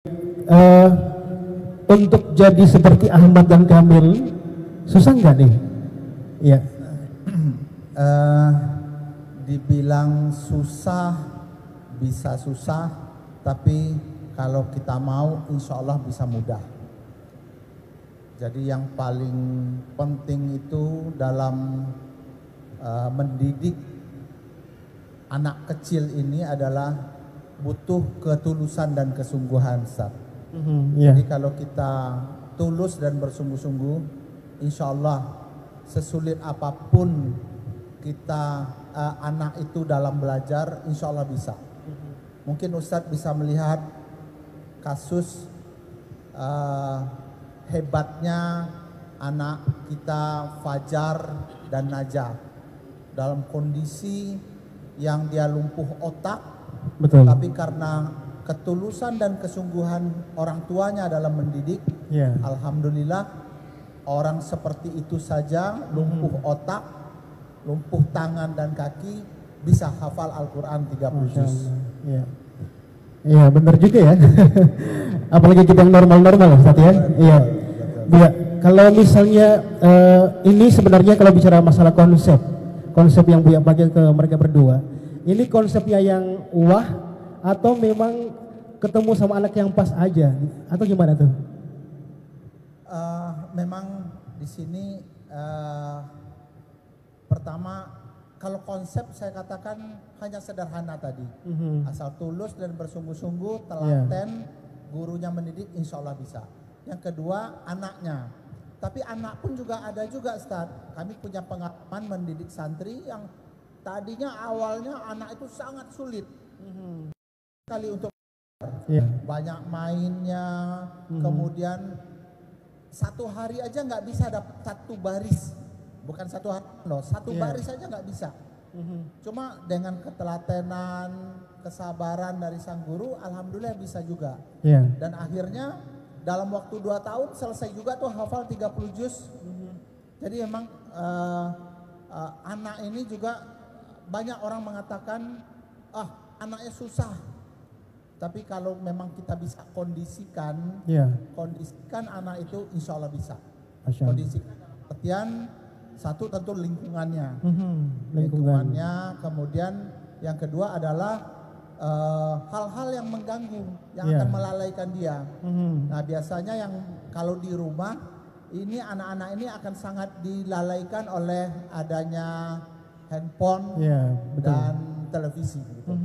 eh, untuk jadi seperti Ahmad dan Kamil susah nggak nih? Iya. Eh, Dibilang susah, bisa susah, tapi kalau kita mau insya Allah bisa mudah. Jadi yang paling penting itu dalam mendidik anak kecil ini adalah butuh ketulusan dan kesungguhan, Ustaz. Yeah. Jadi kalau kita tulus dan bersungguh-sungguh, insya Allah sesulit apapun kita anak itu dalam belajar, insya Allah bisa. Mungkin Ustadz bisa melihat kasus hebatnya anak kita Fajar dan Najah dalam kondisi yang dia lumpuh otak. Betul. Tapi karena ketulusan dan kesungguhan orang tuanya dalam mendidik, alhamdulillah orang seperti itu saja lumpuh otak, lumpuh tangan dan kaki bisa hafal Al-Quran 30 juz. Iya. Iya, benar juga ya. Apalagi kita yang normal-normal Ustaz ya. Iya. Ya, kalau misalnya ini sebenarnya kalau bicara masalah konsep yang Buya pakai ke mereka berdua, ini konsepnya yang wah atau memang ketemu sama anak yang pas aja atau gimana tuh? Memang di sini pertama kalau konsep saya katakan hanya sederhana tadi, asal tulus dan bersungguh-sungguh, telaten, gurunya mendidik, insya Allah bisa. Yang kedua anaknya, tapi anak pun juga ada juga Ustaz. Kami punya pengalaman mendidik santri yang tadinya awalnya anak itu sangat sulit sekali untuk banyak mainnya, kemudian satu hari aja nggak bisa dapat satu baris, bukan satu hari loh, satu baris aja nggak bisa. Cuma dengan ketelatenan, kesabaran dari sang guru, alhamdulillah bisa juga. Dan akhirnya dalam waktu 2 tahun selesai juga tuh hafal 30 juz. Jadi memang anak ini juga banyak orang mengatakan anaknya susah. Tapi kalau memang kita bisa kondisikan anak itu insya Allah bisa. Kondisikan dalam artian satu tentu lingkungannya, kemudian yang kedua adalah hal-hal yang mengganggu, yang akan melalaikan dia. Nah biasanya yang kalau di rumah ini anak-anak ini akan sangat dilalaikan oleh adanya handphone dan televisi gitu.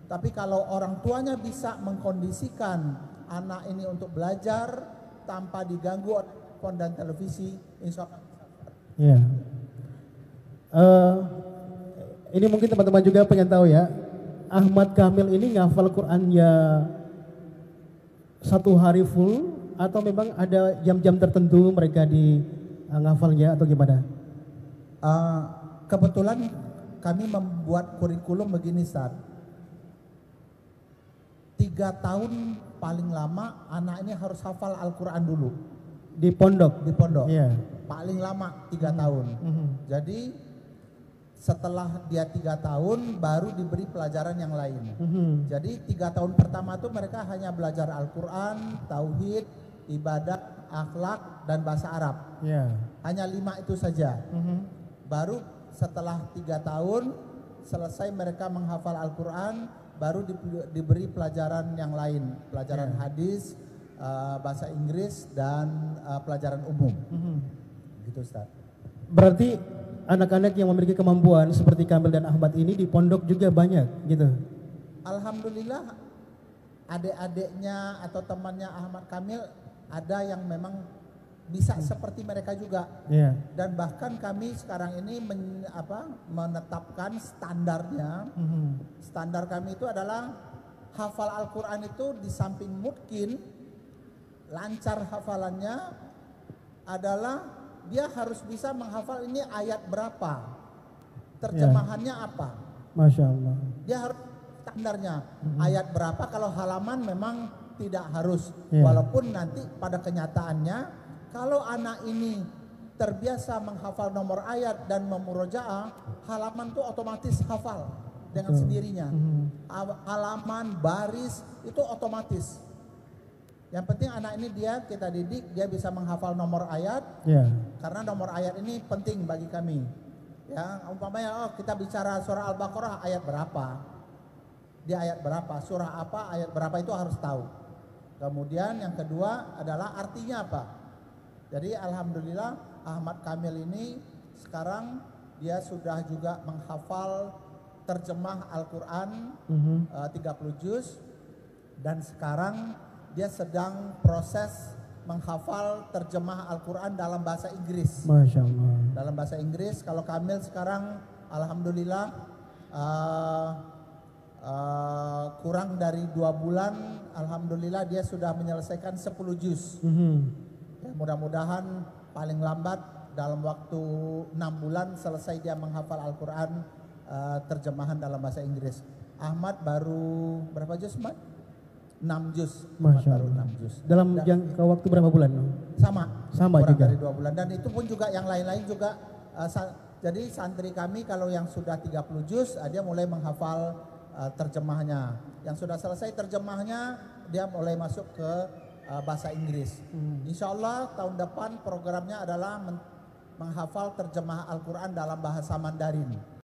Tapi kalau orang tuanya bisa mengkondisikan anak ini untuk belajar tanpa diganggu oleh handphone dan televisi, insya Allah. Ini mungkin teman-teman juga pengen tahu ya, Ahmad Kamil ini ngafal Quran ya 1 hari full atau memang ada jam-jam tertentu mereka di ngafalnya atau gimana? Kebetulan kami membuat kurikulum begini Ustaz. 3 tahun paling lama anak ini harus hafal Al-Quran dulu. Di pondok? Di pondok. Paling lama 3 tahun. Jadi setelah dia 3 tahun baru diberi pelajaran yang lain. Jadi 3 tahun pertama itu mereka hanya belajar Al-Quran, Tauhid, ibadah, akhlak, dan bahasa Arab. Hanya 5 itu saja. Baru setelah 3 tahun selesai mereka menghafal Al-Quran, baru diberi pelajaran yang lain, pelajaran hadis, bahasa Inggris, dan pelajaran umum. Gitu Ustaz. Berarti anak-anak yang memiliki kemampuan seperti Kamil dan Ahmad ini di pondok juga banyak gitu? Alhamdulillah adik-adiknya atau temannya Ahmad Kamil ada yang memang bisa seperti mereka juga. Dan bahkan kami sekarang ini menetapkan standarnya. Standar kami itu adalah hafal Al-Quran itu di samping mungkin lancar hafalannya adalah dia harus bisa menghafal ini ayat berapa, terjemahannya apa. Masya Allah. Dia harus standarnya ayat berapa. Kalau halaman memang tidak harus, walaupun nanti pada kenyataannya kalau anak ini terbiasa menghafal nomor ayat dan memurojaah, halaman itu otomatis hafal dengan sendirinya. Halaman, baris itu otomatis. Yang penting anak ini kita didik, dia bisa menghafal nomor ayat. Ya. Karena nomor ayat ini penting bagi kami. Ya, umpamanya kita bicara surah Al-Baqarah ayat berapa? Di ayat berapa? Surah apa? Ayat berapa itu harus tahu. Kemudian yang kedua adalah artinya apa? Jadi alhamdulillah Ahmad Kamil ini sekarang dia sudah juga menghafal terjemah Al-Quran 30 juz, dan sekarang dia sedang proses menghafal terjemah Al-Quran dalam bahasa Inggris. Masya Allah. Dalam bahasa Inggris, kalau Kamil sekarang alhamdulillah kurang dari 2 bulan, alhamdulillah dia sudah menyelesaikan 10 juz. Ya, mudah-mudahan paling lambat dalam waktu 6 bulan selesai dia menghafal Al-Quran terjemahan dalam bahasa Inggris. Ahmad baru berapa juz, Ahmad? 6 juz. Masya baru Allah. 6 juz. Dalam jangka waktu berapa bulan? Sama kurang juga. dari 2 bulan. Dan itu pun juga yang lain-lain juga. Jadi santri kami kalau yang sudah 30 juz dia mulai menghafal terjemahnya. Yang sudah selesai terjemahnya dia mulai masuk ke bahasa Inggris. Insya Allah tahun depan programnya adalah menghafal terjemah Al-Quran dalam bahasa Mandarin.